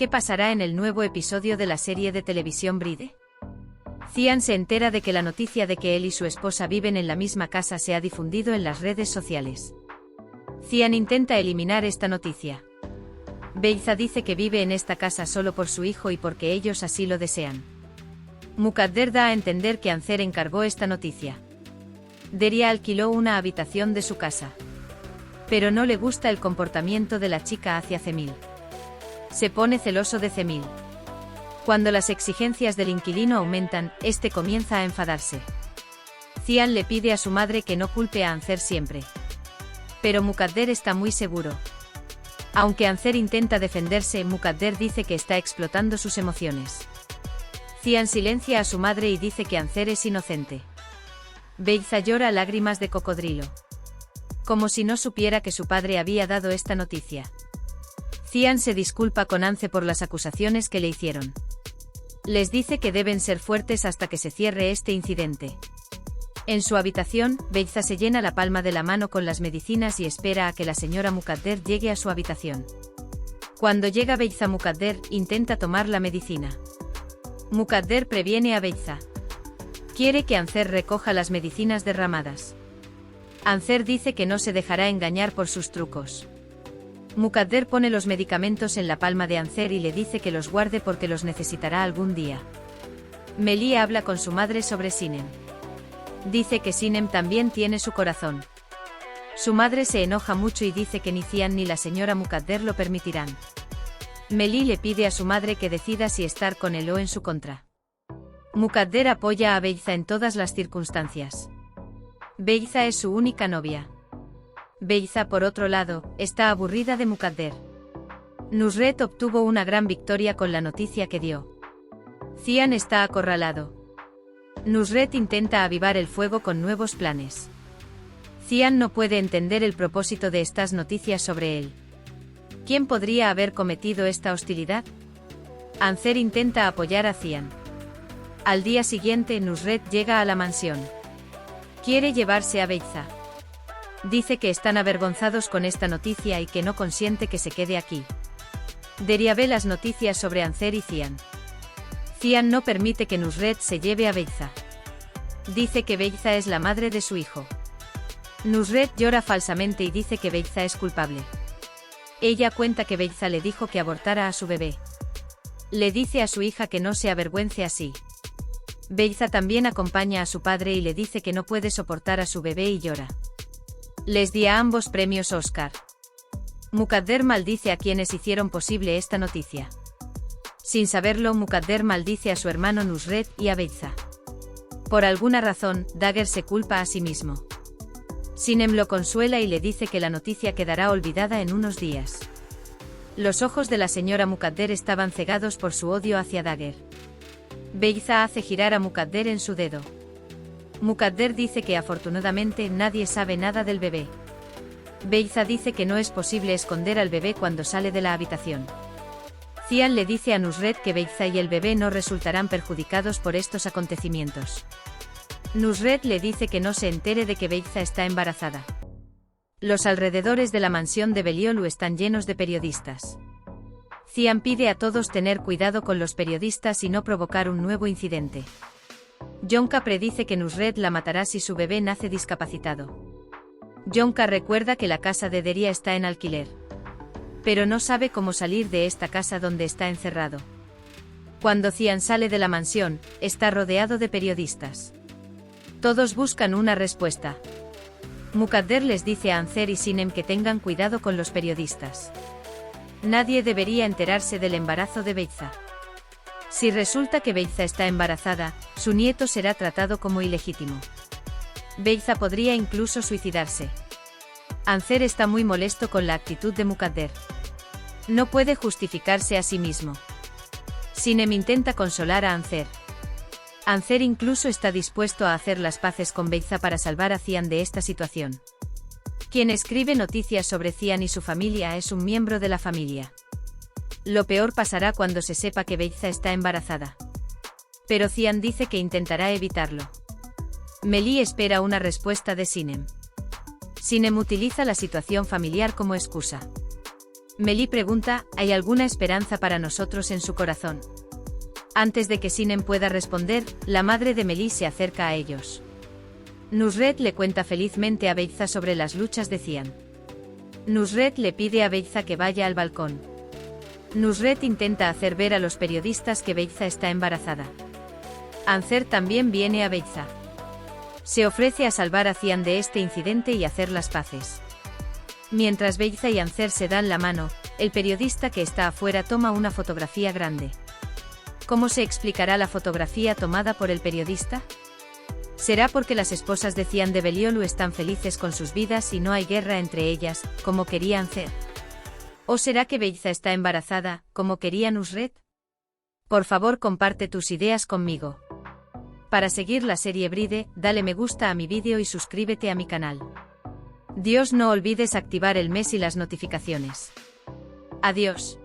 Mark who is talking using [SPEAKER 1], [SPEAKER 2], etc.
[SPEAKER 1] ¿Qué pasará en el nuevo episodio de la serie de televisión Bride? Cian se entera de que la noticia de que él y su esposa viven en la misma casa se ha difundido en las redes sociales. Cian intenta eliminar esta noticia. Beyza dice que vive en esta casa solo por su hijo y porque ellos así lo desean. Mukadder da a entender que Ancer encargó esta noticia. Deria alquiló una habitación de su casa. Pero no le gusta el comportamiento de la chica hacia Cemil. Se pone celoso de Cemil. Cuando las exigencias del inquilino aumentan, este comienza a enfadarse. Cian le pide a su madre que no culpe a Ancer siempre. Pero Mukadder está muy seguro. Aunque Ancer intenta defenderse, Mukadder dice que está explotando sus emociones. Cian silencia a su madre y dice que Ancer es inocente. Beyza llora lágrimas de cocodrilo. Como si no supiera que su padre había dado esta noticia. Cian se disculpa con Ancer por las acusaciones que le hicieron. Les dice que deben ser fuertes hasta que se cierre este incidente. En su habitación, Beyza se llena la palma de la mano con las medicinas y espera a que la señora Mukadder llegue a su habitación. Cuando llega Beyza, Mukadder intenta tomar la medicina. Mukadder previene a Beyza. Quiere que Ancer recoja las medicinas derramadas. Ancer dice que no se dejará engañar por sus trucos. Mukadder pone los medicamentos en la palma de Ancer y le dice que los guarde porque los necesitará algún día. Melie habla con su madre sobre Sinem. Dice que Sinem también tiene su corazón. Su madre se enoja mucho y dice que ni Cian ni la señora Mukadder lo permitirán. Melie le pide a su madre que decida si estar con él o en su contra. Mukadder apoya a Beyza en todas las circunstancias. Beyza es su única novia. Beyza, por otro lado, está aburrida de Mukadder. Nusret obtuvo una gran victoria con la noticia que dio. Cian está acorralado. Nusret intenta avivar el fuego con nuevos planes. Cian no puede entender el propósito de estas noticias sobre él. ¿Quién podría haber cometido esta hostilidad? Ancer intenta apoyar a Cian. Al día siguiente, Nusret llega a la mansión. Quiere llevarse a Beyza. Dice que están avergonzados con esta noticia y que no consiente que se quede aquí. Deria ve las noticias sobre Ancer y Cian. Cian no permite que Nusret se lleve a Beyza. Dice que Beyza es la madre de su hijo. Nusret llora falsamente y dice que Beyza es culpable. Ella cuenta que Beyza le dijo que abortara a su bebé. Le dice a su hija que no se avergüence así. Beyza también acompaña a su padre y le dice que no puede soportar a su bebé y llora. Les di a ambos premios Oscar. Mukadder maldice a quienes hicieron posible esta noticia. Sin saberlo, Mukadder maldice a su hermano Nusret y a Beyza. Por alguna razón, Dagger se culpa a sí mismo. Sinem lo consuela y le dice que la noticia quedará olvidada en unos días. Los ojos de la señora Mukadder estaban cegados por su odio hacia Dagger. Beyza hace girar a Mukadder en su dedo. Mukadder dice que afortunadamente nadie sabe nada del bebé. Beyza dice que no es posible esconder al bebé cuando sale de la habitación. Cian le dice a Nusret que Beyza y el bebé no resultarán perjudicados por estos acontecimientos. Nusret le dice que no se entere de que Beyza está embarazada. Los alrededores de la mansión de Beliolu están llenos de periodistas. Cian pide a todos tener cuidado con los periodistas y no provocar un nuevo incidente. Yonka predice que Nusret la matará si su bebé nace discapacitado. Yonka recuerda que la casa de Deria está en alquiler. Pero no sabe cómo salir de esta casa donde está encerrado. Cuando Cian sale de la mansión, está rodeado de periodistas. Todos buscan una respuesta. Mukadder les dice a Ancer y Sinem que tengan cuidado con los periodistas. Nadie debería enterarse del embarazo de Beyza. Si resulta que Beyza está embarazada, su nieto será tratado como ilegítimo. Beyza podría incluso suicidarse. Ancer está muy molesto con la actitud de Mukadder. No puede justificarse a sí mismo. Sinem intenta consolar a Ancer. Ancer incluso está dispuesto a hacer las paces con Beyza para salvar a Cian de esta situación. Quien escribe noticias sobre Cian y su familia es un miembro de la familia. Lo peor pasará cuando se sepa que Beyza está embarazada. Pero Cian dice que intentará evitarlo. Melie espera una respuesta de Sinem. Sinem utiliza la situación familiar como excusa. Melly pregunta, ¿hay alguna esperanza para nosotros en su corazón? Antes de que Sinem pueda responder, la madre de Melly se acerca a ellos. Nusret le cuenta felizmente a Beiza sobre las luchas de Cian. Nusret le pide a Beiza que vaya al balcón. Nusret intenta hacer ver a los periodistas que Beiza está embarazada. Anser también viene a Beiza. Se ofrece a salvar a Cian de este incidente y hacer las paces. Mientras Beiza y Anser se dan la mano, el periodista que está afuera toma una fotografía grande. ¿Cómo se explicará la fotografía tomada por el periodista? ¿Será porque las esposas de Cian de Beliolu están felices con sus vidas y no hay guerra entre ellas, como quería Anser? ¿O será que Beiza está embarazada, como quería Nusret? Por favor, comparte tus ideas conmigo. Para seguir la serie Bride, dale me gusta a mi vídeo y suscríbete a mi canal. Dios, no olvides activar el mes y las notificaciones. Adiós.